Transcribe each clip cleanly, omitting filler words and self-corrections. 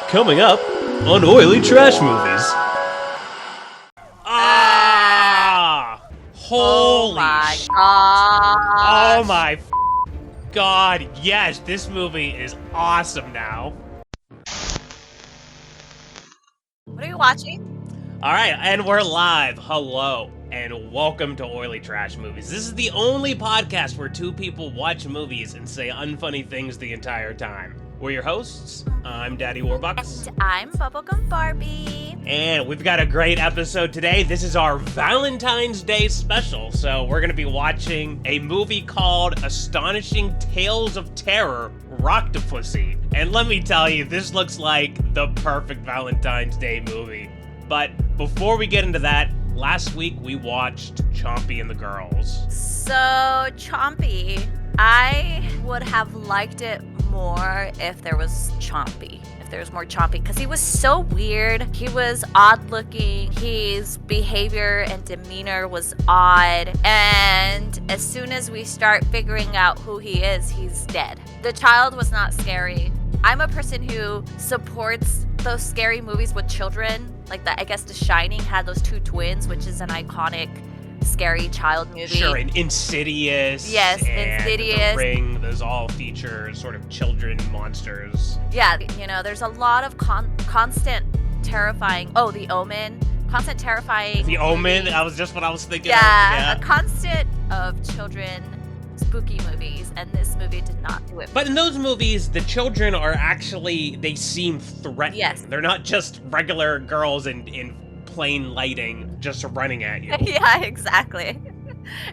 Coming up on Oily Trash Movies. Oh Holy my god. Oh my god, yes, this movie is awesome now. What are you watching? Alright, and we're live. Hello, and welcome to Oily Trash Movies. This is the only podcast where two people watch movies and say unfunny things the entire time. We're your hosts. I'm Daddy WarBux. And I'm Bublegum Barbie. And we've got a great episode today. This is our Valentine's Day special. So we're going to be watching a movie called Astonishing Tales of Terror, Rocktapussy. And let me tell you, this looks like the perfect Valentine's Day movie. But before we get into that, last week we watched Chompy and the Girls. So, Chompy, I would have liked it more if there was Chompy. If there was more Chompy, because he was so weird. He was odd looking. His behavior and demeanor was odd. And as soon as we start figuring out who he is, he's dead. The child was not scary. I'm a person who supports those scary movies with children. Like I guess The Shining had those two twins, which is an iconic scary child movie. Sure, and Insidious. Yes, and Insidious. The Ring, those all feature sort of children monsters. Yeah, you know, there's a lot of constant terrifying. Oh, The Omen. Constant terrifying. The Omen, movies. that was just what I was thinking Yeah, of. a constant of children spooky movies, and this movie did not do it. But in those movies, the children are actually, they seem threatening. Yes. They're not just regular girls in plain lighting just running at you. Yeah, exactly.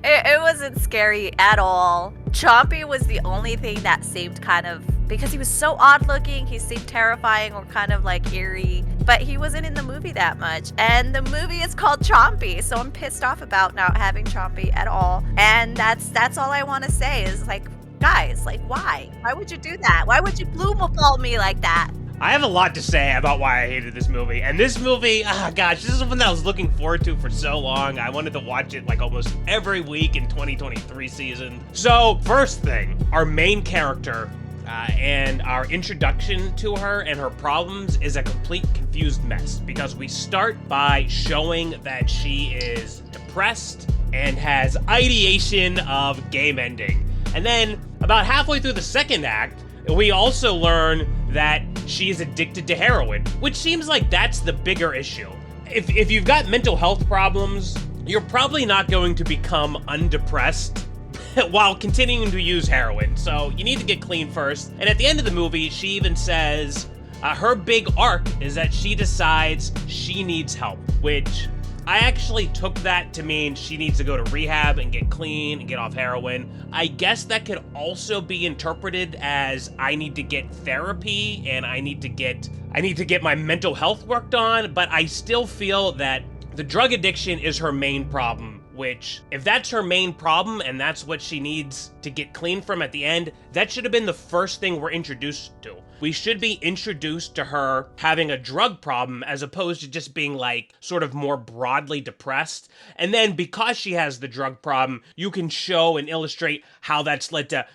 It wasn't scary at all. Chompy was the only thing that seemed kind of, because he was so odd looking, he seemed terrifying or kind of like eerie, but he wasn't in the movie that much. And the movie is called Chompy, so I'm pissed off about not having Chompy at all. And that's all I want to say is like, guys, like why? Why would you do that? Why would you bloom upon me like that? I have a lot to say about why I hated this movie. And this movie, gosh, this is something that I was looking forward to for so long. I wanted to watch it like almost every week in 2023 season. So, first thing, our main character and our introduction to her and her problems is a complete confused mess. Because we start by showing that she is depressed and has ideation of game ending. And then, about halfway through the second act, we also learn that she is addicted to heroin, which seems like that's the bigger issue. If you've got mental health problems, you're probably not going to become undepressed while continuing to use heroin. So you need to get clean first. And at the end of the movie, she even says her big arc is that she decides she needs help, which I actually took that to mean she needs to go to rehab and get clean and get off heroin. I guess that could also be interpreted as I need to get therapy and I need to get my mental health worked on, but I still feel that the drug addiction is her main problem, which if that's her main problem and that's what she needs to get clean from at the end, that should have been the first thing we're introduced to. We should be introduced to her having a drug problem as opposed to just being like sort of more broadly depressed. And then because she has the drug problem, you can show and illustrate how that's led to,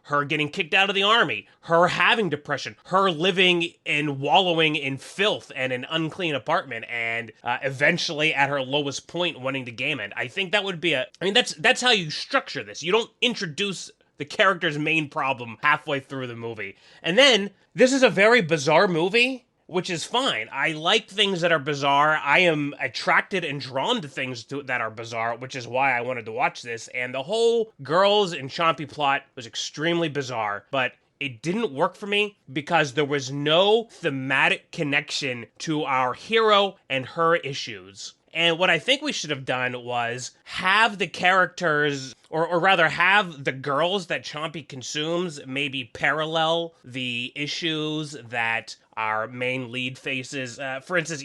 her getting kicked out of the army, her having depression, her living and wallowing in filth and an unclean apartment, and eventually at her lowest point wanting to game end. I think that would be that's how you structure this. You don't introduce the character's main problem halfway through the movie. And then, this is a very bizarre movie, which is fine. I like things that are bizarre. I am attracted and drawn to things that are bizarre, which is why I wanted to watch this. And the whole Girls and Chompy plot was extremely bizarre, but it didn't work for me because there was no thematic connection to our hero and her issues. And what I think we should have done was have the characters, or rather have the girls that Chompy consumes maybe parallel the issues that our main lead faces. For instance,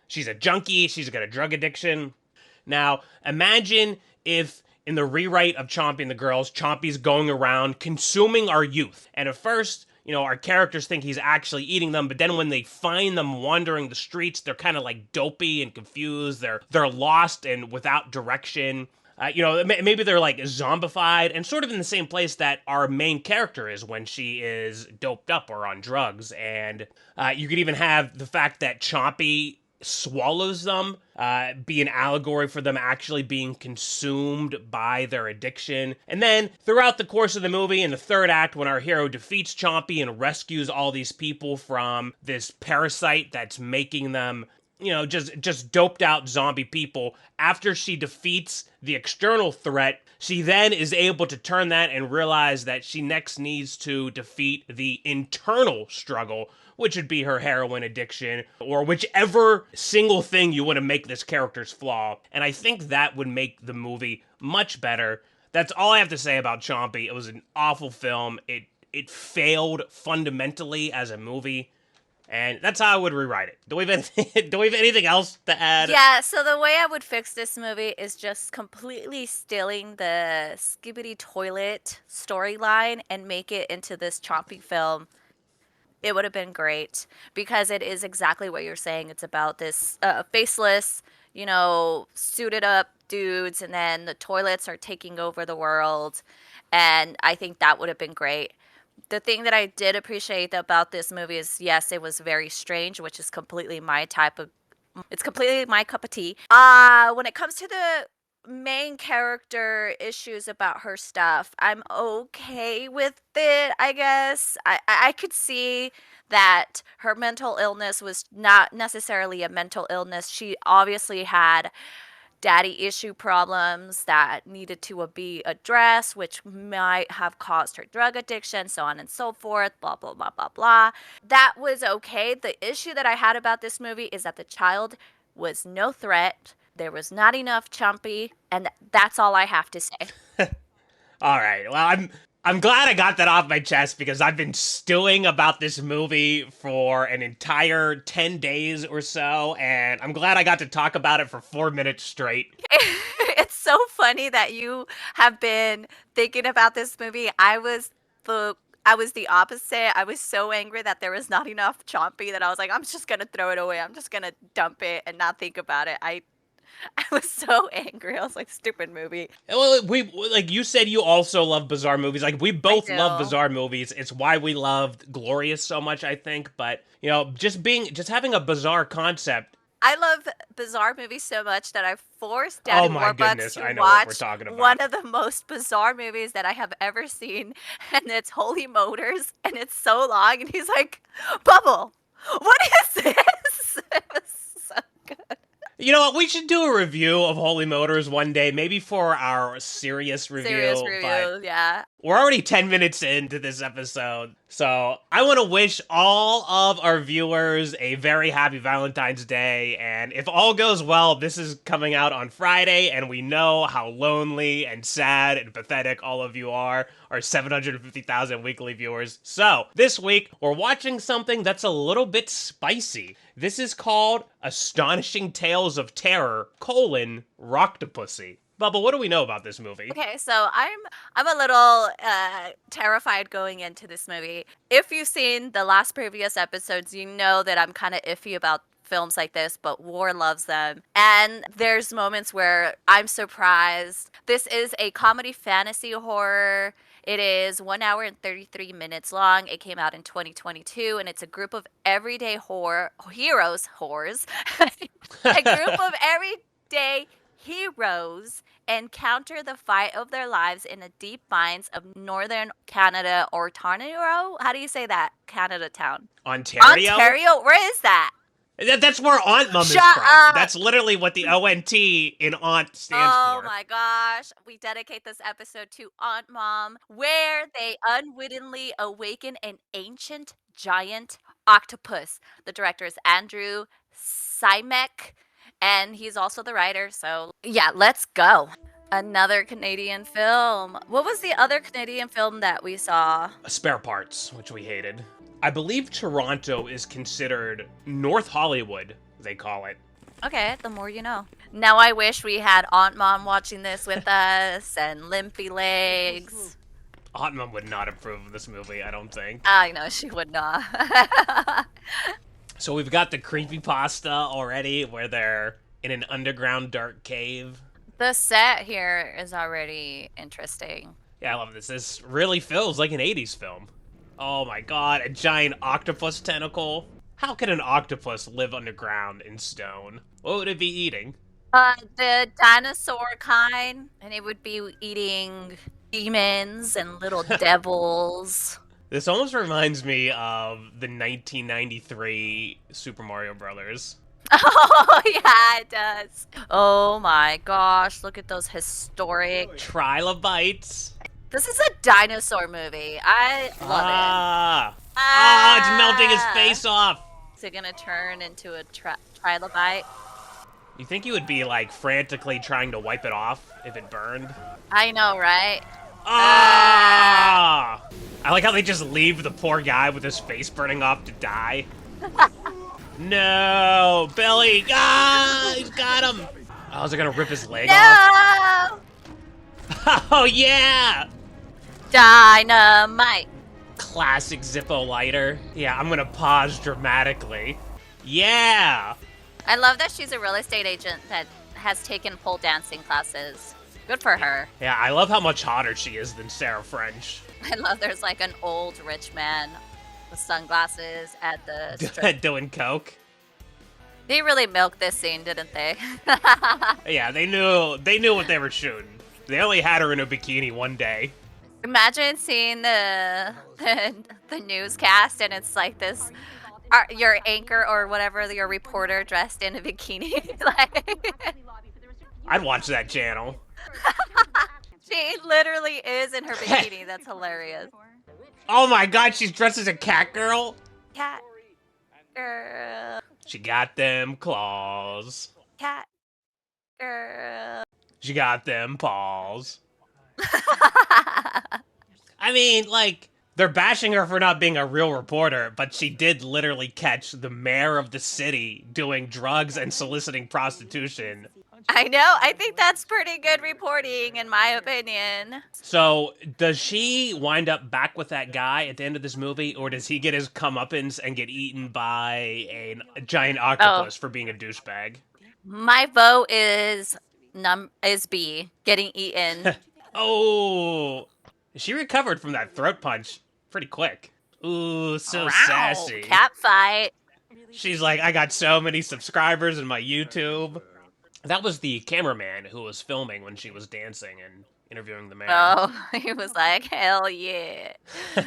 she's a junkie, she's got a drug addiction. Now, imagine if in the rewrite of Chompy and the Girls, Chompy's going around consuming our youth. And at first, our characters think he's actually eating them, but then when they find them wandering the streets, they're kind of like dopey and confused. They're lost and without direction. maybe they're like zombified and sort of in the same place that our main character is when she is doped up or on drugs. And you could even have the fact that Chompy swallows them be an allegory for them actually being consumed by their addiction. And then throughout the course of the movie, in the third act, when our hero defeats Chompy and rescues all these people from this parasite that's making them just doped out zombie people. After she defeats the external threat, she then is able to turn that and realize that she next needs to defeat the internal struggle, which would be her heroin addiction, or whichever single thing you want to make this character's flaw. And I think that would make the movie much better. That's all I have to say about Chompy. It was an awful film. It failed fundamentally as a movie. And that's how I would rewrite it. Do we have anything else to add? Yeah, so the way I would fix this movie is just completely stealing the Skibbity Toilet storyline and make it into this Chompy film. It would have been great because it is exactly what you're saying. It's about this faceless, suited up dudes, and then the toilets are taking over the world. And I think that would have been great. The thing that I did appreciate about this movie is, yes, it was very strange, which is completely it's completely my cup of tea. When it comes to the main character issues about her stuff, I'm okay with it, I guess. I could see that her mental illness was not necessarily a mental illness. She obviously had daddy issue problems that needed to be addressed, which might have caused her drug addiction, so on and so forth, blah, blah, blah, blah, blah. That was okay. The issue that I had about this movie is that the child was no threat. There was not enough Chompy, and that's all I have to say. All right. Well, I'm glad I got that off my chest because I've been stewing about this movie for an entire 10 days or so, and I'm glad I got to talk about it for 4 minutes straight. It's so funny that you have been thinking about this movie. I was the opposite. I was so angry that there was not enough Chompy that I was like, I'm just gonna throw it away. I'm just gonna dump it and not think about it. I was so angry. I was like, stupid movie. Well, like you said, you also love bizarre movies. Like we both love do. bizarre movies. It's why we loved Glorious so much, I think. But just having a bizarre concept. I love bizarre movies so much that I forced Daddy WarBux to watch one of the most bizarre movies that I have ever seen, and it's Holy Motors, and it's so long, and he's like, Bubble, what is this? It was so good. You know what? We should do a review of Holy Motors one day, maybe for our serious review. Yeah. We're already 10 minutes into this episode, so I want to wish all of our viewers a very happy Valentine's Day, and if all goes well, this is coming out on Friday, and we know how lonely and sad and pathetic all of you are, our 750,000 weekly viewers. So, this week, we're watching something that's a little bit spicy. This is called Astonishing Tales of Terror, Rocktapussy. Bubba, what do we know about this movie? Okay, so I'm a little terrified going into this movie. If you've seen the last previous episodes, you know that I'm kind of iffy about films like this, but War loves them. And there's moments where I'm surprised. This is a comedy fantasy horror. It is 1 hour and 33 minutes long. It came out in 2022, and it's a group of everyday heroes, a group of everyday heroes encounter the fight of their lives in the deep mines of northern Canada, or Ontario. How do you say that? Canada town. Ontario? Where is that? That's where Aunt Mum is from. That's literally what the ONT in Aunt stands for. Oh my gosh. We dedicate this episode to Aunt Mom, where they unwittingly awaken an ancient giant octopus. The director is Andrew Simek, and he's also the writer. So yeah, let's go. Another Canadian film. What was the other Canadian film that we saw? Spare Parts, which we hated. I believe Toronto is considered North Hollywood, they call it. Okay, the more you know. Now I wish we had Aunt Mom watching this with us and Limpy Legs. Aunt Mom would not approve of this movie, I don't think. I know, she would not. So we've got the creepypasta already, where they're in an underground dark cave. The set here is already interesting. Yeah, I love this. This really feels like an 80s film. Oh my god, a giant octopus tentacle. How can an octopus live underground in stone? What would it be eating? The dinosaur kind, and it would be eating demons and little devils. This almost reminds me of the 1993 Super Mario Brothers. Oh, yeah, it does. Oh my gosh, look at those historic. Trilobites. This is a dinosaur movie. I love it. It's melting his face off. Is it gonna turn into a trilobite? You think you would be like frantically trying to wipe it off if it burned? I know, right? I like how they just leave the poor guy with his face burning off to die. No, Billy! He's got him! Oh, is it gonna rip his leg off? No! Oh, yeah! Dynamite! Classic Zippo lighter. Yeah, I'm gonna pause dramatically. Yeah! I love that she's a real estate agent that has taken pole dancing classes. Good for her. Yeah, I love how much hotter she is than Sarah French. I love there's like an old rich man with sunglasses at the strip. Doing coke. They really milked this scene, didn't they? Yeah, they knew what they were shooting. They only had her in a bikini one day. Imagine seeing the newscast and it's like this, your anchor or whatever, your reporter dressed in a bikini. Like, I'd watch that channel. she literally is in her bikini. That's hilarious. Oh my god, she's dressed as a cat girl? Cat girl. She got them claws. Cat girl. She got them paws. I mean, like, they're bashing her for not being a real reporter, but she did literally catch the mayor of the city doing drugs and soliciting prostitution. I know. I think that's pretty good reporting, in my opinion. So, does she wind up back with that guy at the end of this movie, or does he get his comeuppance and get eaten by a giant octopus for being a douchebag? My vote is B, getting eaten. Oh, she recovered from that throat punch pretty quick. Ooh, so sassy. Cat fight. She's like, I got so many subscribers in my YouTube. That was the cameraman who was filming when she was dancing and interviewing the man. Oh, he was like, hell yeah.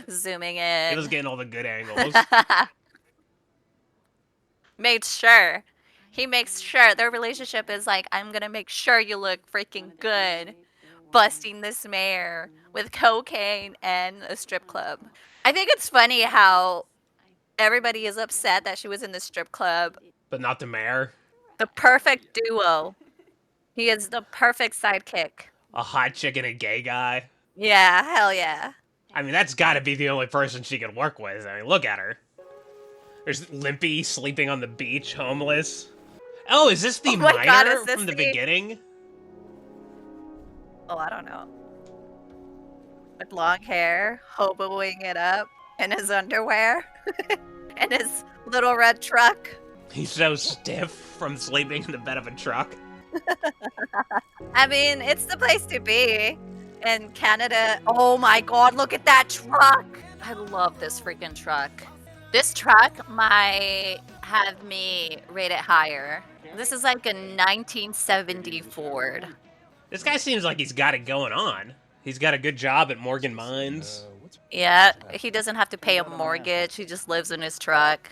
Zooming in. He was getting all the good angles. Made sure. He makes sure. Their relationship is like, I'm going to make sure you look freaking good. Busting this mayor with cocaine and a strip club. I think it's funny how everybody is upset that she was in the strip club. But not the mayor. The perfect duo. He is the perfect sidekick. A hot chick and a gay guy. Yeah, hell yeah. I mean, that's gotta be the only person she can work with. I mean, look at her. There's Limpy sleeping on the beach, homeless. Oh, is this the miner from the beginning? Oh, I don't know. With long hair, hoboing it up, in his underwear, and his little red truck. He's so stiff from sleeping in the bed of a truck. I mean, it's the place to be. In Canada, oh my god, look at that truck! I love this freaking truck. This truck might have me rate it higher. This is like a 1970 Ford. This guy seems like he's got it going on. He's got a good job at Morgan Mines. Yeah, he doesn't have to pay a mortgage. He just lives in his truck.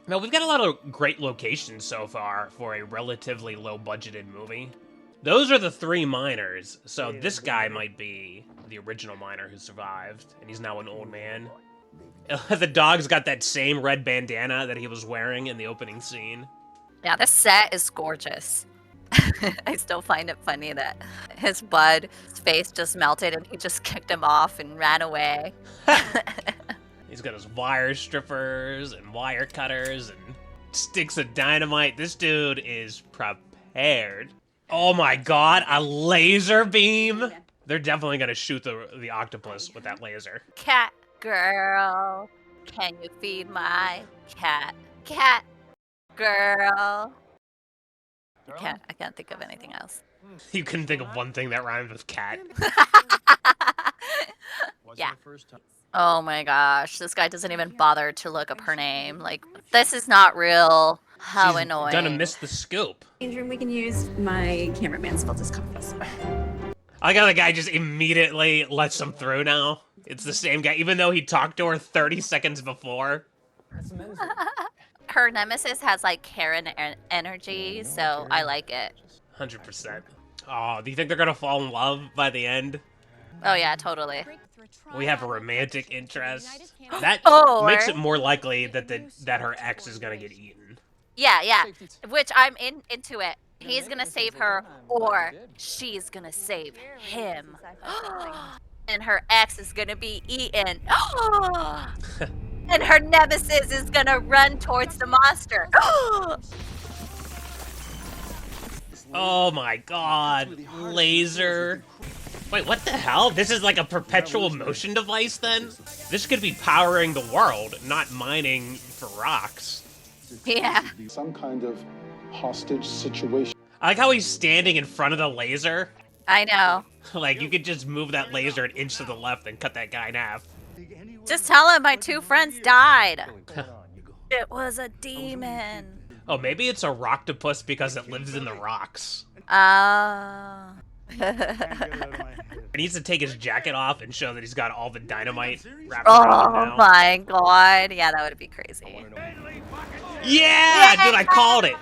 Now, we've got a lot of great locations so far for a relatively low-budgeted movie. Those are the three miners, so this guy might be the original miner who survived, and he's now an old man. The dog's got that same red bandana that he was wearing in the opening scene. Yeah, this set is gorgeous. I still find it funny that his face just melted and he just kicked him off and ran away. He's got his wire strippers and wire cutters and sticks of dynamite. This dude is prepared. Oh my god, a laser beam? They're definitely gonna shoot the octopus with that laser. Cat girl, can you feed my cat? Cat girl. I can't think of anything else. You couldn't think of one thing that rhymed with cat. Yeah. Oh my gosh, this guy doesn't even bother to look up her name. Like, this is not real. How She's annoying. gonna miss the scoop. We can use my cameraman's filters compass. I got the guy just immediately lets him through now. It's the same guy, even though he talked to her 30 seconds before. Her nemesis has like Karen energy, so I like it. 100%. Oh, do you think they're gonna fall in love by the end? Oh yeah, totally. We have a romantic interest. That makes it more likely that her ex is gonna get eaten. Yeah. Which I'm into it. He's gonna save her, or she's gonna save him. And her ex is gonna be eaten. And her nemesis is gonna run towards the monster. Oh my god. Laser. Wait, what the hell? This is like a perpetual motion device then? This could be powering the world, not mining for rocks. Yeah. Some kind of hostage situation. I like how he's standing in front of the laser. I know. Like, you could just move that laser an inch to the left and cut that guy in half. Just tell him my 2 friends died. It was a demon. Oh, maybe it's a Rocktapussy because it lives in the rocks. He needs to take his jacket off and show that he's got all the dynamite wrapped around him now. Oh my god. Yeah, that would be crazy. Yeah! Dude, I called it!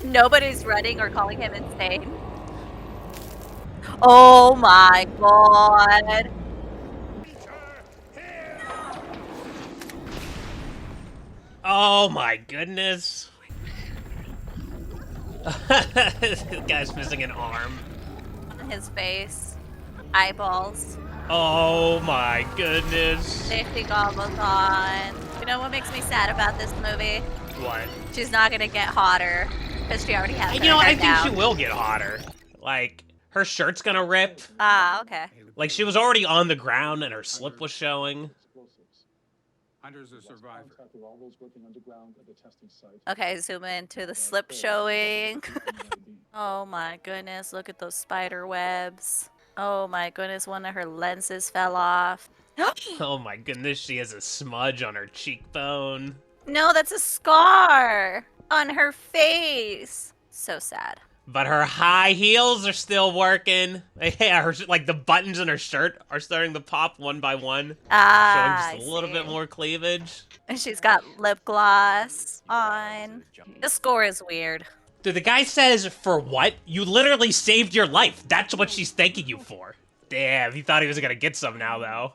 Nobody's running or calling him insane. Oh my god. Oh my goodness. This guy's missing an arm. On his face. Eyeballs. Oh my goodness. Safety goggles on. You know what makes me sad about this movie? What? She's not gonna get hotter. Because she already has her You know, I hair think she down. will get hotter. Like, her shirt's gonna rip. Ah, okay. Like, she was already on the ground and her slip was showing. Hunter's a survivor. Okay, zoom into the slip showing. Oh my goodness, look at those spider webs. Oh my goodness, one of her lenses fell off. Oh my goodness, she has a smudge on her cheekbone. No, that's a scar on her face. So sad. But her high heels are still working. Yeah, her, like, the buttons in her shirt are starting to pop one by one. Ah, Showing just a little bit more cleavage. And she's got lip gloss on. The score is weird. Dude, the guy says, for what? You literally saved your life. That's what she's thanking you for. Damn, he thought he was gonna get some now, though.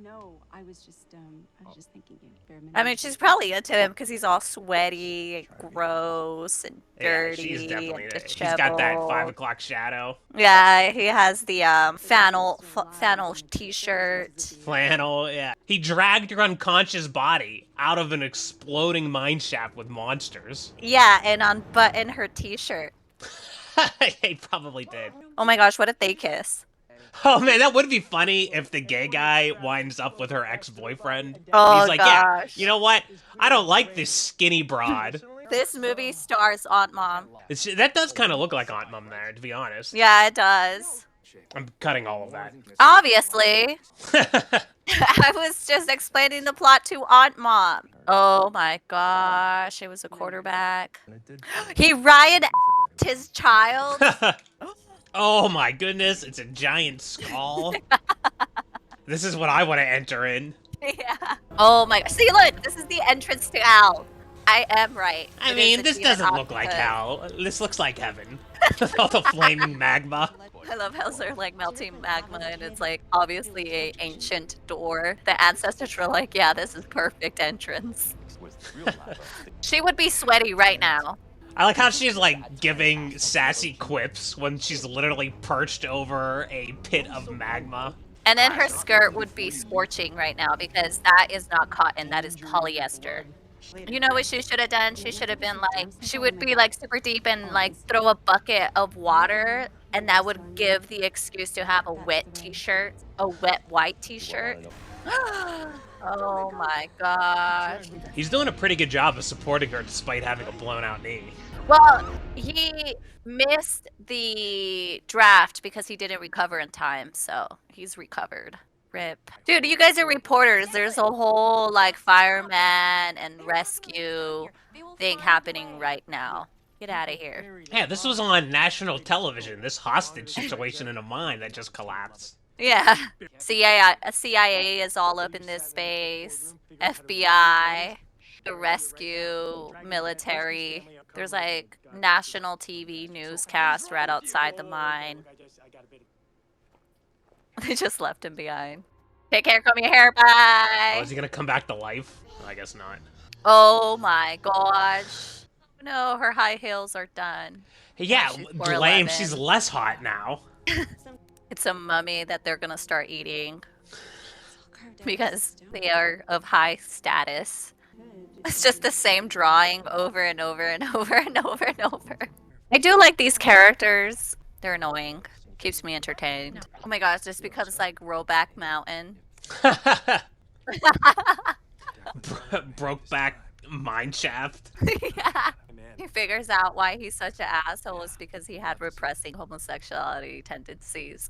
No, I was just thinking you. I mean, she's probably into him because he's all sweaty, and gross, and dirty, Yeah, she's definitely. and He's got that disheveled. 5 o'clock shadow. Yeah, he has the flannel t-shirt. Flannel, yeah. He dragged her unconscious body out of an exploding mine shaft with monsters. Yeah, and in her t-shirt. He probably did. Oh my gosh, what if they kiss? Oh man, that would be funny if the gay guy winds up with her ex-boyfriend. Oh, He's like, gosh. yeah, you know what? I don't like this skinny broad. This movie stars Aunt Mom. That does kind of look like Aunt Mom there, to be honest. Yeah, it does. I'm cutting all of that. Obviously. I was just explaining the plot to Aunt Mom. Oh my gosh, it was a quarterback. He Ryan his child. Oh my goodness, it's a giant skull. This is what I want to enter in. Yeah. Oh my gosh. See, look, this is the entrance to hell. I am right. I It mean, is this a demon doesn't look like octopus. hell. This looks like heaven. All the flaming magma. I love how they're like melting magma and it's like obviously a ancient door. The ancestors were like, yeah, this is perfect entrance. She would be sweaty right now. I like how she's like giving sassy quips when she's literally perched over a pit of magma. And then her skirt would be scorching right now because that is not cotton, that is polyester. You know what she should have done? She should have been like, she would be like super deep and like throw a bucket of water and that would give the excuse to have a wet t-shirt, a wet white t-shirt. Oh my gosh. He's doing a pretty good job of supporting her despite having a blown out knee. Well, he missed the draft because he didn't recover in time, so he's recovered. Rip. Dude, you guys are reporters. There's a whole like fireman and rescue thing happening right now. Get out of here. Yeah, this was on national television, this hostage situation in a mine that just collapsed. Yeah. CIA is all up in this space. FBI, the rescue, military. There's like national TV newscast right outside the mine. They just left him behind. Take care, comb your hair, bye! Oh, is he gonna come back to life? I guess not. Oh my gosh. No, her high heels are done. Yeah, She's lame. 4'11". She's less hot now. It's a mummy that they're gonna start eating. Because they are of high status. It's just the same drawing over and over and over and over and over. I do like these characters. They're annoying. Keeps me entertained. Oh my gosh, this becomes like Rollback Mountain. Broke back mine shaft. Yeah. He figures out why he's such an asshole is because he had repressing homosexuality tendencies.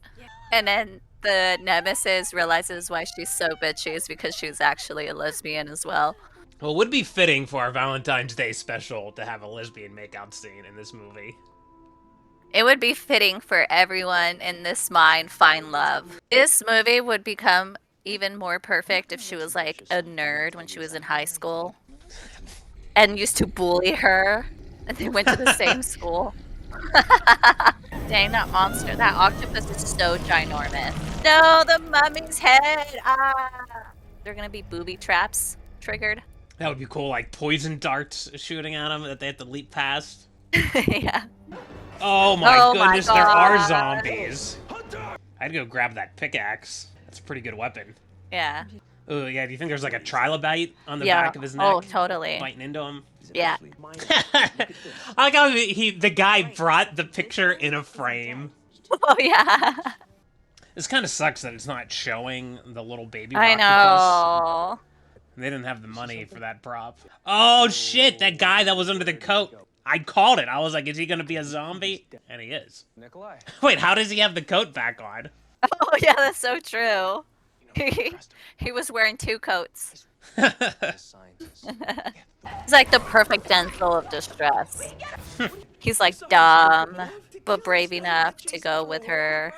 And then the nemesis realizes why she's so bitchy is because she's actually a lesbian as well. Well, it would be fitting for our Valentine's Day special to have a lesbian makeout scene in this movie. It would be fitting for everyone in this mine find love. This movie would become even more perfect if she was like a nerd when she was in high school and used to bully her and they went to the same school. Dang, that monster, that octopus is so ginormous. No, the mummy's head! Ah! They're gonna be booby traps triggered. That would be cool, like poison darts shooting at them that they have to leap past. Yeah. Oh my Oh my goodness, there are God. zombies. I'd go grab that pickaxe. That's a pretty good weapon. Yeah. Oh yeah, do you think there's like a trilobite on the Yeah. back of his neck? Oh, totally. Biting into him? Yeah. I like how the guy brought the picture in a frame. Oh, yeah. This kind of sucks that it's not showing the little baby I octopus. know. They didn't have the money for that prop. Oh shit, that guy that was under the coat. I called it. I was like, is he gonna be a zombie? And he is. Nikolai. Wait, how does he have the coat back on? Oh, yeah, that's so true. He was wearing two coats. It's like the perfect damsel of distress. He's like dumb, but brave enough to go with her.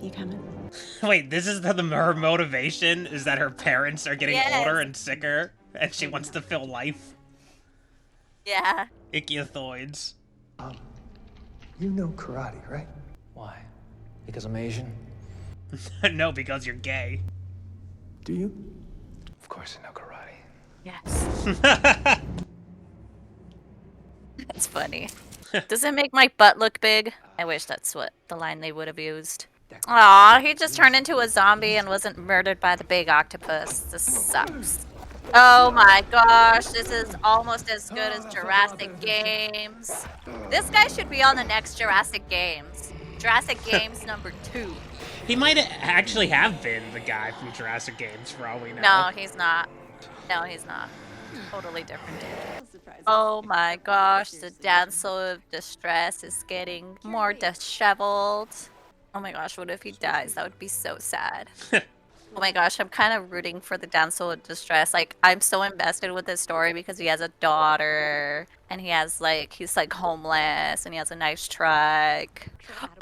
You coming? Wait, this is her motivation? Is that her parents are getting Yes. older and sicker, and she wants to feel life? Yeah. Ichthyoids. You know karate, right? Why? Because I'm Asian? No, because you're gay. Do you? Of course I know karate. Yes. That's funny. Does it make my butt look big? I wish that's what the line they would have used. Aw, he just turned into a zombie and wasn't murdered by the big octopus. This sucks. Oh my gosh, this is almost as good as Jurassic Games. This guy should be on the next Jurassic Games. Jurassic Games number 2. He might actually have been the guy from Jurassic Games, for all we know. No, he's not. No, he's not. Totally different dude. Oh my gosh, the damsel of distress is getting more disheveled. Oh my gosh, what if he dies? That would be so sad. Oh my gosh, I'm kind of rooting for the damsel of distress. Like, I'm so invested with this story because he has a daughter and he's like homeless and he has a nice truck.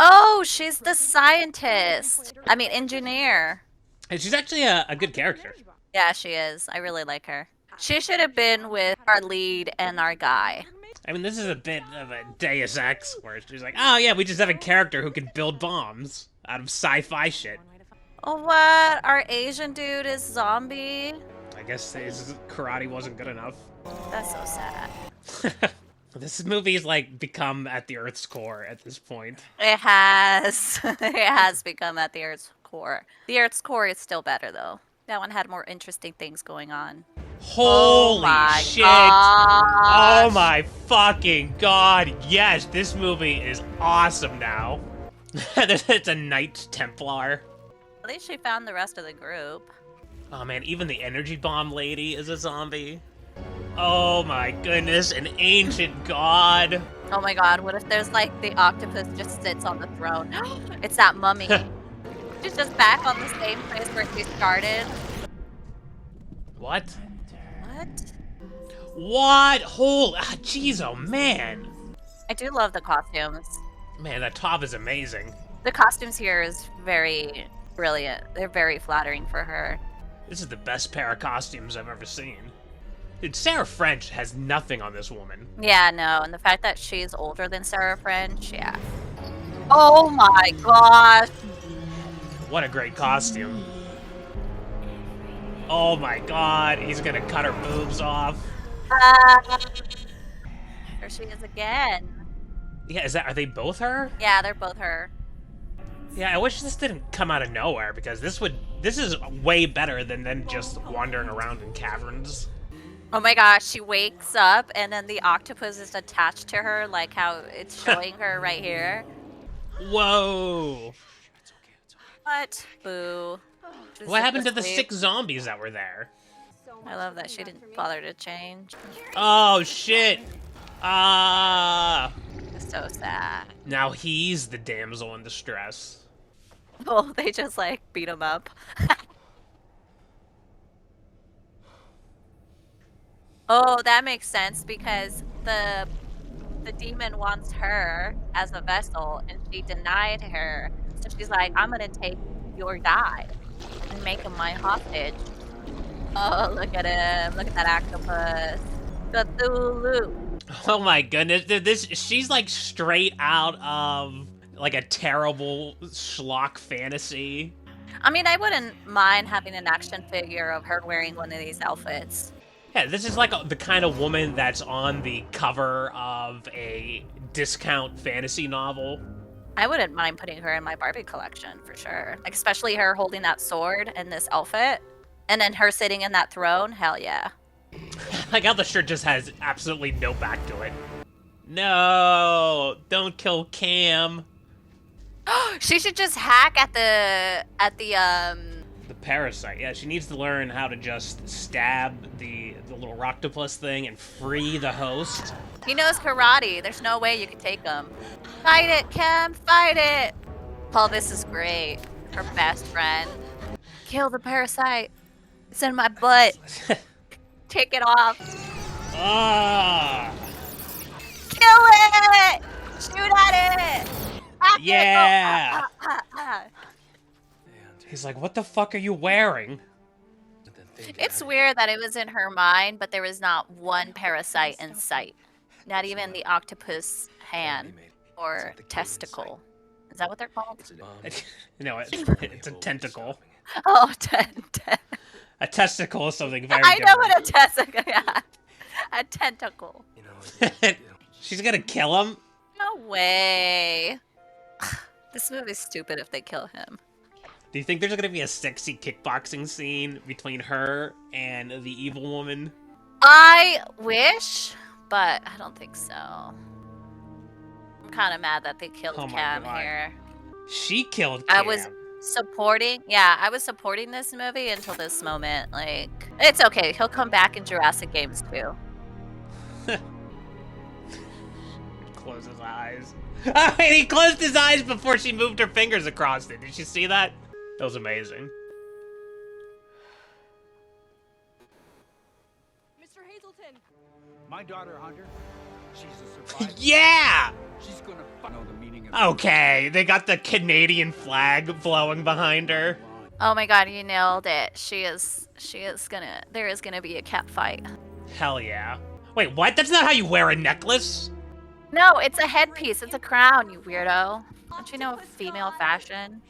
Oh, she's the scientist. I mean, engineer. And she's actually a good character. Yeah, she is. I really like her. She should have been with our lead and our guy. I mean, this is a bit of a Deus Ex, where she's like, oh yeah, we just have a character who can build bombs out of sci-fi shit. Oh, what? Our Asian dude is zombie? I guess his karate wasn't good enough. That's so sad. This movie's like become at the Earth's core at this point. It has. It has become at the Earth's core. The Earth's core is still better, though. That one had more interesting things going on. Holy my shit! gosh. Oh my fucking god! Yes, this movie is awesome now. It's a Knight Templar. At least she found the rest of the group. Oh man, even the energy bomb lady is a zombie. Oh my goodness, an ancient god. Oh my god, what if there's like the octopus just sits on the throne? It's that mummy. She's just back on the same place where she started. What? What? What? Jeez, oh man. I do love the costumes. Man, that top is amazing. The costumes here is very brilliant. They're very flattering for her. This is the best pair of costumes I've ever seen. Dude, Sarah French has nothing on this woman. Yeah, no, and the fact that she's older than Sarah French, yeah. Oh my gosh. What a great costume. Oh my god, he's gonna cut her boobs off. There she is again. Yeah, are they both her? Yeah, they're both her. Yeah, I wish this didn't come out of nowhere, because this is way better than just wandering around in caverns. Oh my gosh, she wakes up and then the octopus is attached to her, like how it's showing her right here. Whoa! What? Boo. She's What happened to the asleep. 6 zombies that were there? I love that she didn't bother to change. Oh shit! Ah! It's so sad. Now he's the damsel in distress. Oh, they just like beat him up. Oh, that makes sense because the demon wants her as a vessel and she denied her. So she's like, I'm gonna take your guy and make him my hostage. Oh, look at him. Look at that octopus. Cthulhu. Oh my goodness, she's like straight out of like a terrible schlock fantasy. I mean, I wouldn't mind having an action figure of her wearing one of these outfits. Yeah, this is like the kind of woman that's on the cover of a discount fantasy novel. I wouldn't mind putting her in my Barbie collection for sure. Like, especially her holding that sword and this outfit. And then her sitting in that throne. Hell yeah. Like how the shirt just has absolutely no back to it. No, don't kill Cam. She should just hack at the The parasite. Yeah, she needs to learn how to just stab the little Rocktapussy thing and free the host. He knows karate. There's no way you can take him. Fight it, Cam. Fight it. Paul, this is great. Her best friend. Kill the parasite. It's in my butt. Take it off. Ah! Kill it! Shoot at it! Yeah! Ah. He's like, what the fuck are you wearing? It's weird that it was in her mind, but there was not one parasite in sight. Not even the octopus hand or testicle. Is that what they're called? No, it's a tentacle. Oh, A testicle is something very I know different. what a testicle. Yeah, a tentacle. She's gonna kill him? No way. This movie's stupid if they kill him. Do you think there's gonna be a sexy kickboxing scene between her and the evil woman? I wish, but I don't think so. I'm kind of mad that they killed Oh my Cam God. here. She killed Cam. I was supporting this movie until this moment. Like, it's okay. He'll come back in Jurassic Games too. Close his eyes. Oh, and he closed his eyes before she moved her fingers across it. Did you see that? That was amazing. Mr. Hazelton! My daughter, Hunter, she's a survivor. Yeah! She's gonna know the meaning of Okay, they got the Canadian flag blowing behind her. Oh my god, you nailed it. There is gonna be a cat fight. Hell yeah. Wait, what? That's not how you wear a necklace? No, it's a headpiece. It's a crown, you weirdo. Don't you know female fashion?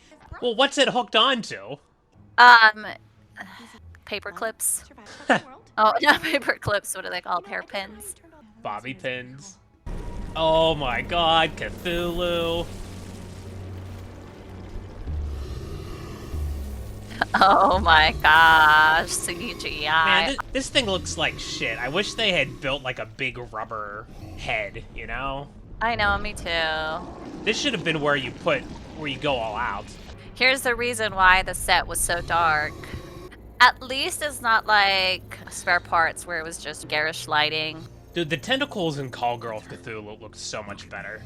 Well, what's it hooked onto? Paper clips. Survival of the world. Oh, not paper clips. What are they called? Hairpins. Bobby pins. Oh my god, Cthulhu. Oh my gosh, CGI. Man, this thing looks like shit. I wish they had built like a big rubber head, you know? I know, me too. This should have been where you go all out. Here's the reason why the set was so dark. At least it's not like Spare Parts where it was just garish lighting. Dude, the tentacles in Call Girl of Cthulhu look so much better.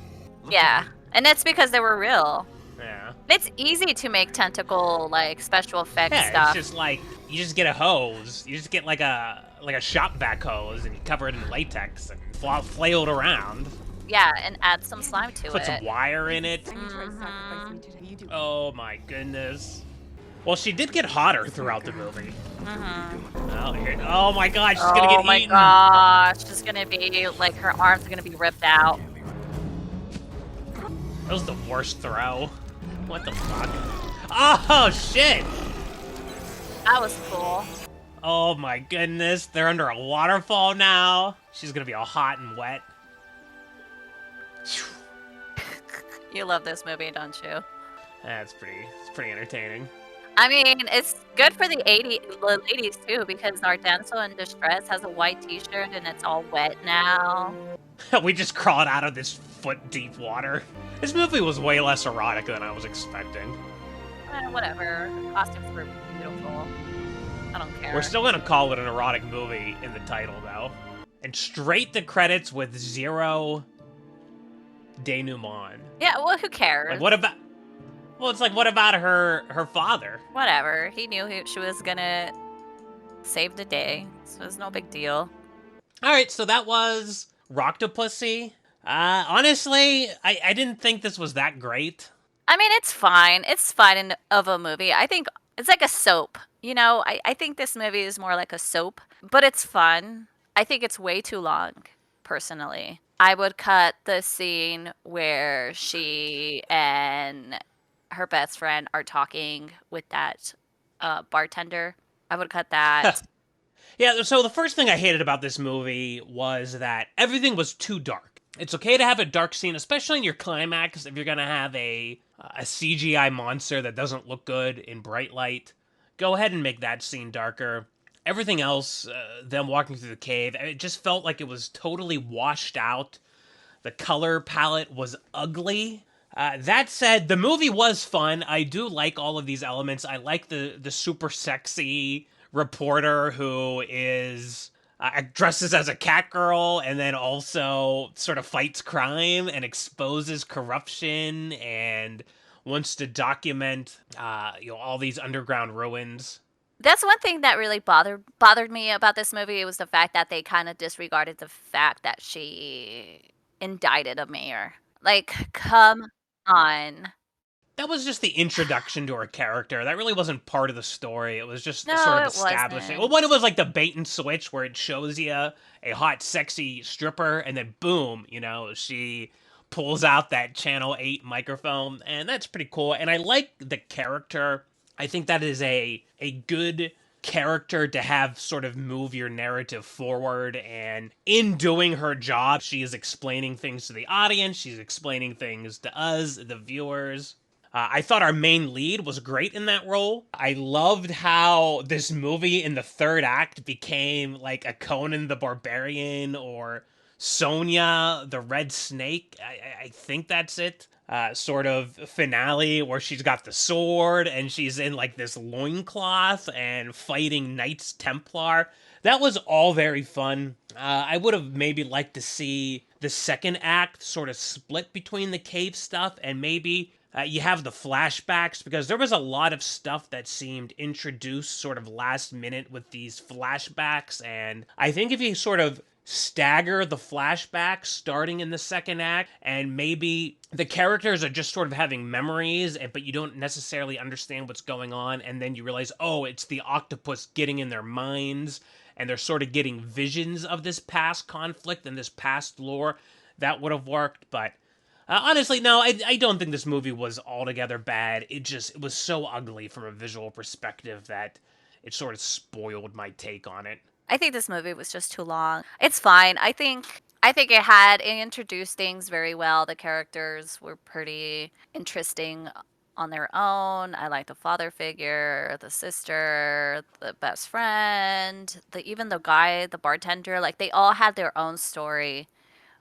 Yeah, and that's because they were real. Yeah. It's easy to make tentacle like special effects Yeah, stuff. it's just like you just get a hose. You just get like a shop vac hose and you cover it in latex and flail it around. Yeah, and add some slime to Put it. some wire in it. I need to sacrifice me today. You do. Oh my goodness. Well, she did get hotter throughout the movie. Oh, oh my god, she's gonna get Oh my eaten. gosh, she's gonna be like her arms are gonna be ripped out. That was the worst throw. What the fuck? Oh shit! That was cool. Oh my goodness, they're under a waterfall now. She's gonna be all hot and wet. You love this movie, don't you? It's pretty entertaining. I mean, it's good for the ladies too, because our damsel in distress has a white T-shirt and it's all wet now. We just crawled out of this foot-deep water. This movie was way less erotic than I was expecting. Whatever. Costumes were beautiful. I don't care. We're still gonna call it an erotic movie in the title, though. And straight to credits with zero denouement. Yeah, well, who cares? Like, what about... Well, it's like, what about her father? Whatever. He knew she was gonna save the day, so it's no big deal. Alright, so that was Rocktapussy. Honestly, I didn't think this was that great. I mean, it's fine. It's fine of a movie. I think it's like a soap. You know, I think this movie is more like a soap, but it's fun. I think it's way too long, personally. I would cut the scene where she and her best friend are talking with that bartender. I would cut that. Yeah, so the first thing I hated about this movie was that everything was too dark. It's okay to have a dark scene, especially in your climax, if you're gonna have a CGI monster that doesn't look good in bright light. Go ahead and make that scene darker. Everything else, them walking through the cave, it just felt like it was totally washed out. The color palette was ugly. That said, the movie was fun. I do like all of these elements. I like the super sexy reporter who is dresses as a cat girl and then also sort of fights crime and exposes corruption and wants to document all these underground ruins. That's one thing that really bothered me about this movie. It was the fact that they kind of disregarded the fact that she indicted a mayor. Like, come on. That was just the introduction to her character. That really wasn't part of the story. It was just No, sort of it establishing. wasn't. Well, when it was like the bait and switch where it shows you a hot, sexy stripper, and then boom, she pulls out that Channel 8 microphone, and that's pretty cool. And I like the character. I think that is a good character to have sort of move your narrative forward, and in doing her job, she is explaining things to the audience, she's explaining things to us, the viewers. I thought our main lead was great in that role. I loved how this movie in the third act became like a Conan the Barbarian or Sonya the Red Snake. I think that's it. Sort of finale where she's got the sword and she's in like this loincloth and fighting Knights Templar. That was all very fun. I would have maybe liked to see the second act sort of split between the cave stuff and maybe you have the flashbacks, because there was a lot of stuff that seemed introduced sort of last minute with these flashbacks, and I think if you sort of stagger the flashbacks starting in the second act, and maybe the characters are just sort of having memories, but you don't necessarily understand what's going on, and then you realize, oh, it's the octopus getting in their minds, and they're sort of getting visions of this past conflict and this past lore, that would have worked, but honestly, no, I don't think this movie was altogether bad. It was so ugly from a visual perspective that it sort of spoiled my take on it. I think this movie was just too long. It's fine. I think it introduced things very well. The characters were pretty interesting on their own. I like the father figure, the sister, the best friend, even the guy, the bartender. Like, they all had their own story,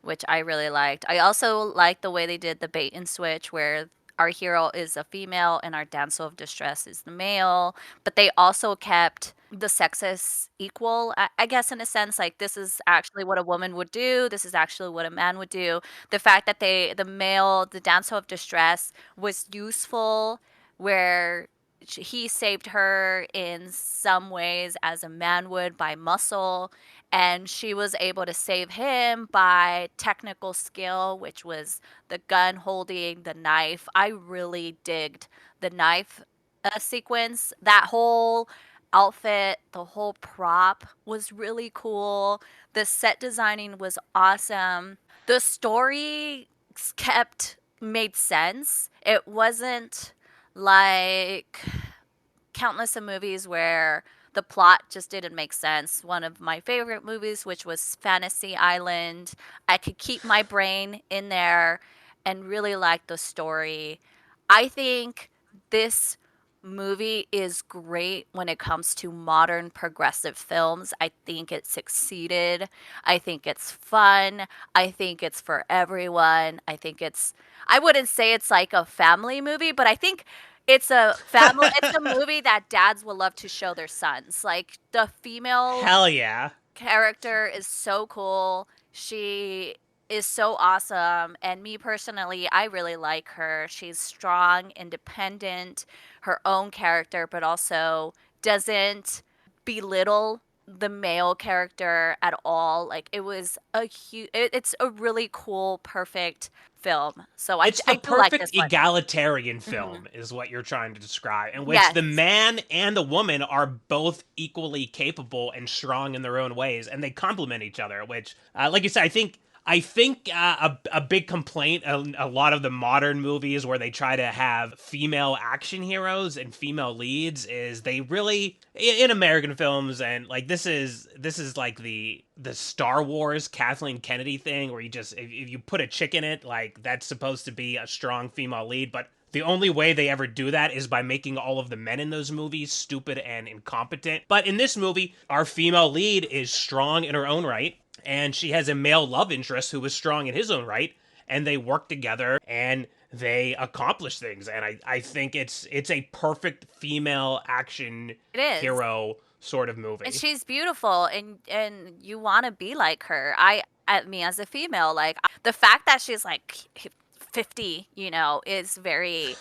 which I really liked. I also liked the way they did the bait and switch, where our hero is a female and our damsel of distress is the male, but they also kept the sexes equal, I guess, in a sense. Like, this is actually what a woman would do, this is actually what a man would do. The fact that the male, the damsel of distress, was useful, where he saved her in some ways as a man would by muscle, and she was able to save him by technical skill, which was the gun holding, the knife. I really digged the knife sequence. That whole outfit, the whole prop was really cool. The set designing was awesome. The story made sense. It wasn't like countless of movies where the plot just didn't make sense. One of my favorite movies, which was Fantasy Island, I could keep my brain in there and really like the story. I think this movie is great when it comes to modern progressive films. I think it succeeded. I think it's fun. I think it's for everyone. I wouldn't say it's like a family movie, but I think it's a movie that dads will love to show their sons. Like, the female Hell yeah. character is so cool. She is so awesome. And me personally, I really like her. She's strong, independent, her own character, but also doesn't belittle the male character at all. Like, it's a really cool, perfect film. So It's the I do like perfect this one. egalitarian Mhm. film, is what you're trying to describe, in which Yes. the man and the woman are both equally capable and strong in their own ways, and they complement each other. Which, like you said, I think a big complaint a lot of the modern movies where they try to have female action heroes and female leads is they really, in American films, and like this is like the Star Wars Kathleen Kennedy thing, where you just, if you put a chick in it, like, that's supposed to be a strong female lead, but the only way they ever do that is by making all of the men in those movies stupid and incompetent. But in this movie, our female lead is strong in her own right, and she has a male love interest who is strong in his own right, and they work together and they accomplish things. And I think it's a perfect female action It is. hero sort of movie. And she's beautiful, and you want to be like her. At me as a female, like, the fact that she's like 50, is very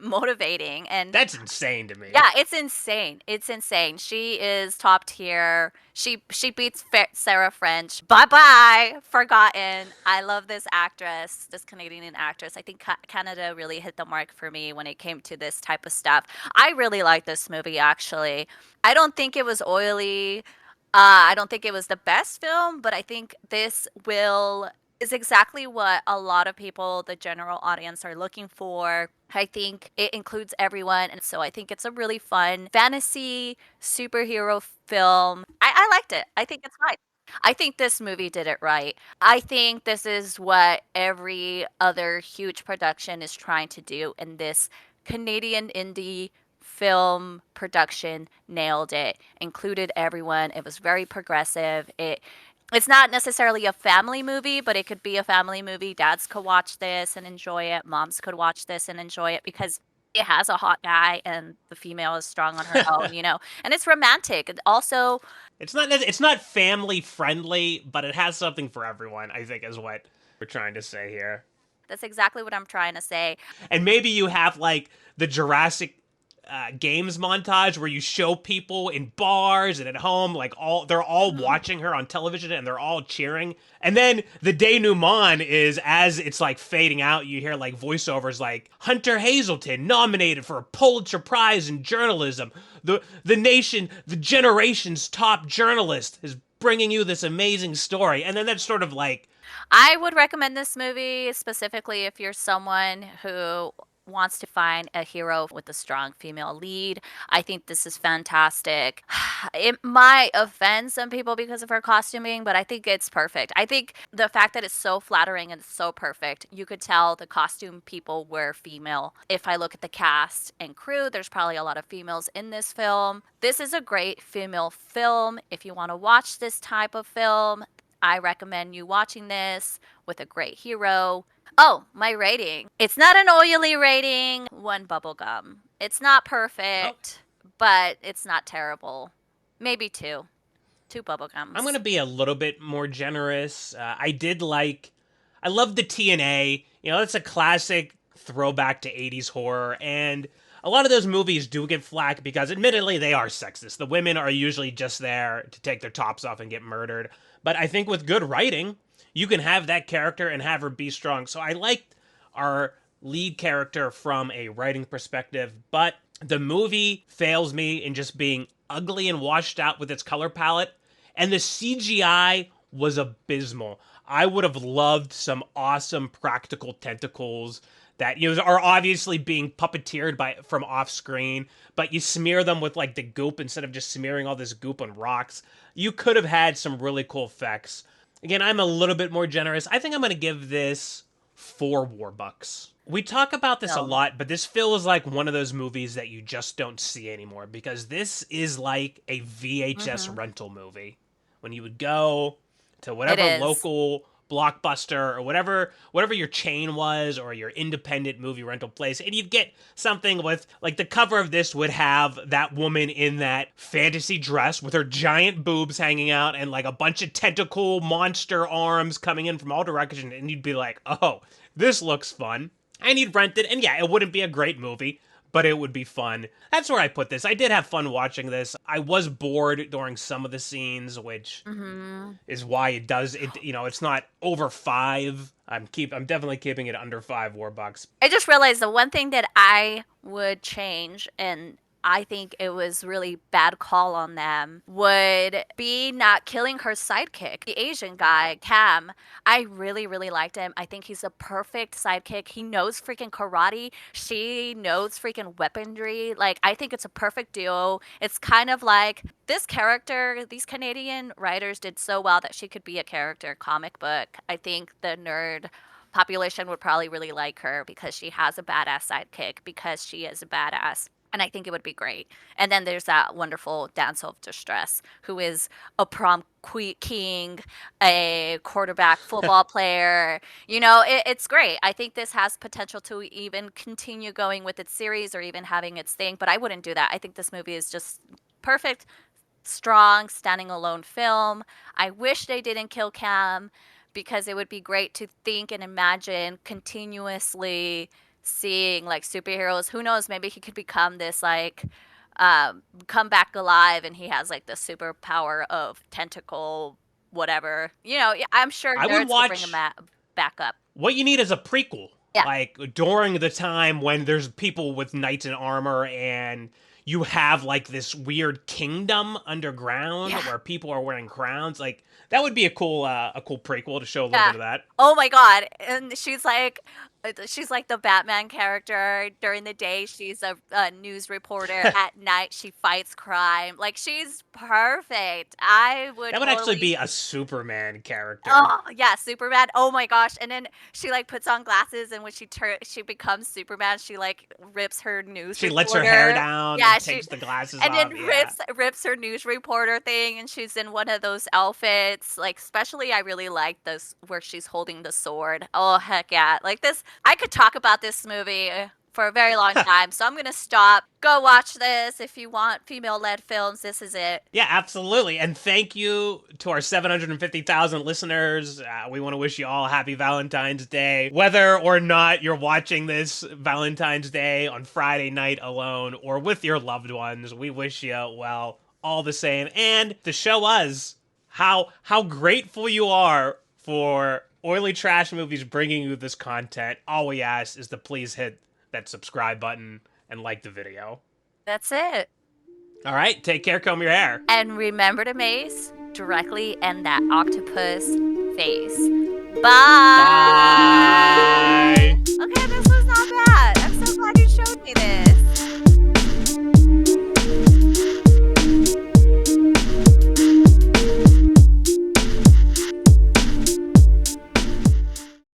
motivating. And That's insane to me. yeah, it's insane. It's insane. She is top tier. She beats Sarah French. Bye bye, forgotten. I love this actress, this Canadian actress. I think Canada really hit the mark for me when it came to this type of stuff. I really like this movie, actually. I don't think it was oily. I don't think it was the best film, but I think this is exactly what a lot of people, the general audience, are looking for. I think it includes everyone, and so I think it's a really fun fantasy superhero film. I liked it. I think it's fine. I think this movie did it right. I think this is what every other huge production is trying to do, and this Canadian indie film production nailed it. Included everyone. It was very progressive. It's not necessarily a family movie, but it could be a family movie. Dads could watch this and enjoy it. Moms could watch this and enjoy it because it has a hot guy and the female is strong on her own, and it's romantic. And also, It's not family friendly, but it has something for everyone, I think, is what we're trying to say here. that's exactly what I'm trying to say. And maybe you have like the Jurassic games montage where you show people in bars and at home, like, they're all watching her on television and they're all cheering. And then the denouement is, as it's like fading out, you hear like voiceovers like, Hunter Hazelton nominated for a Pulitzer Prize in journalism. The generation's top journalist is bringing you this amazing story. And then that's sort of like, I would recommend this movie specifically if you're someone who wants to find a hero with a strong female lead. I think this is fantastic. It might offend some people because of her costuming, but I think it's perfect. I think the fact that it's so flattering and so perfect, you could tell the costume people were female. If I look at the cast and crew, there's probably a lot of females in this film. This is a great female film. If you want to watch this type of film, I recommend you watching this with a great hero. Oh, my rating. It's not an oily rating. 1 bubblegum. It's not perfect, but it's not terrible. Maybe 2. 2 bubblegums. I'm gonna be a little bit more generous. I love the TNA. You know, it's a classic throwback to 80s horror, and a lot of those movies do get flack because, admittedly, they are sexist. The women are usually just there to take their tops off and get murdered. But I think with good writing, you can have that character and have her be strong. So I liked our lead character from a writing perspective, but the movie fails me in just being ugly and washed out with its color palette, and the CGI was abysmal. I would have loved some awesome practical tentacles that, you know, are obviously being puppeteered from off screen, but you smear them with like the goop instead of just smearing all this goop on rocks. You could have had some really cool effects. Again, I'm a little bit more generous. I think I'm going to give this 4 WarBux. We talk about this a lot, but this feels like one of those movies that you just don't see anymore, because this is like a VHS rental movie. When you would go to whatever local Blockbuster or whatever your chain was, or your independent movie rental place, and you'd get something with, like, the cover of this would have that woman in that fantasy dress with her giant boobs hanging out and like a bunch of tentacle monster arms coming in from all directions, and you'd be like, oh, this looks fun. And you'd rent it, and yeah, it wouldn't be a great movie, but it would be fun. That's where I put this. I did have fun watching this. I was bored during some of the scenes, which is why it's not over 5. I'm definitely keeping it under 5 WarBux. I just realized the one thing that I would change, and I think it was really bad call on them, would be not killing her sidekick, the Asian guy, Cam. I really, really liked him. I think he's a perfect sidekick. He knows freaking karate. She knows freaking weaponry. Like, I think it's a perfect duo. It's kind of like this character, these Canadian writers did so well that she could be a character comic book. I think the nerd population would probably really like her because she has a badass sidekick, because she is a badass. And I think it would be great. And then there's that wonderful damsel of distress who is a prom king, a quarterback football player. You know, it's great. I think this has potential to even continue going with its series or even having its thing. But I wouldn't do that. I think this movie is just perfect, strong, standing alone film. I wish they didn't kill Cam, because it would be great to think and imagine continuously seeing like superheroes. Who knows, maybe he could become this like come back alive, and he has like the superpower of tentacle whatever, you know. I'm sure nerds could bring him back up. What you need is a prequel, like during the time when there's people with knights in armor, and you have like this weird kingdom underground where people are wearing crowns. Like, that would be a cool prequel to show a little bit of that. Oh my god. And she's like the Batman character. During the day, she's a news reporter. At night, she fights crime. Like, she's perfect. That would actually be a Superman character. Oh yeah, Superman. Oh my gosh. And then she like puts on glasses, and when she becomes Superman, she like rips her news She reporter. lets her hair down, and takes the glasses and off. then rips her news reporter thing, and she's in one of those outfits. Like, especially I really like this where she's holding the sword. Oh heck yeah. Like, this, I could talk about this movie for a very long time, so I'm gonna stop. Go watch this if you want female-led films. This is it. Yeah, absolutely. And thank you to our 750,000 listeners. We want to wish you all a happy Valentine's Day. Whether or not you're watching this Valentine's Day on Friday night alone or with your loved ones, we wish you well all the same. And to show us how grateful you are for Oily Trash Movies bringing you this content, all we ask is to please hit that subscribe button and like the video. That's it. All right, take care, comb your hair. And remember to mace directly in that octopus face. Bye.